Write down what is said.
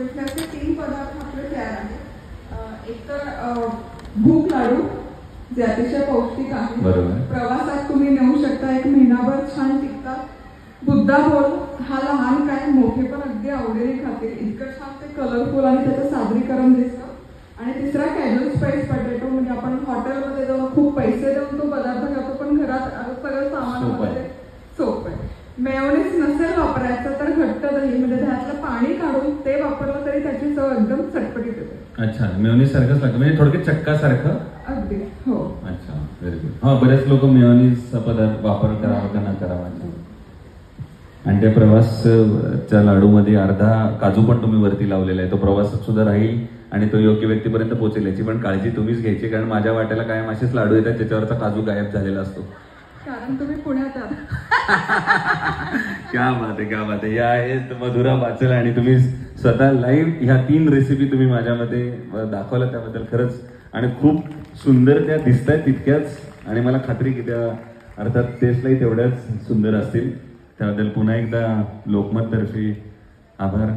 इथले असे 3 पदार्थ आपले तयार आहेत. एक तर भूक लाडू जे अतिशय पौष्टिक आहे. बरोबर. प्रवासात तुम्ही नेऊ शकता, 1 महिनाभर छान टिकतात. बुद्धा बोल हा लहान काय मोठे पण अगदी आवडीने खातील, इतकं छान ते कलरफुल आणि त्याचं सादरीकरण दिसतं. आणि तिसरा कॅज्युअल स्पाइस पोटॅटो, म्हणजे आपण हॉटेलमध्ये जाऊन खूप पैसे देऊन तो पदार्थ खातो, पण घरात सगळं सामान वगैरे सोपं आहे. मेयोनीज नसेल वापरायचं तर घट्ट दही म्हणजे त्यातलं पाणी काढून ते वापरलं तरी त्याची चव एकदम चटपटीत येते. अच्छा, मेयोनीज सारखंच लागतं म्हणजे थोडक्यात चक्का सारखं. अगदी हो. अच्छा, व्हेरी गुड. हा, बरेच लोक मेयोनीजचा पदार्थ वापर करावा का ना करावा. आणि त्या प्रवासच्या लाडूमध्ये अर्धा काजू पण तुम्ही वरती लावलेला आहे, तो प्रवासात सुद्धा राहील आणि तो योग्य व्यक्तीपर्यंत पोहोचेल याची पण काळजी तुम्हीच घ्यायची, कारण माझ्या वाट्याला कायम असेच लाडू येतात त्याच्यावरचा काजू गायब झालेला असतो. कारण तुम्ही पुण्यात आहात. क्या बात आहे, क्या बात आहे. या आहेत मधुरा बाचल आणि तुम्ही स्वतः लाईव्ह ह्या 3 रेसिपी तुम्ही माझ्यामध्ये दाखवल्या, त्याबद्दल खरंच. आणि खूप सुंदर त्या दिसत आहेत तितक्याच, आणि मला खात्री की त्या अर्थात टेस्टलाही तेवढ्याच सुंदर असतील. त्याबद्दल पुन्हा एकदा लोकमत तर्फे आभार.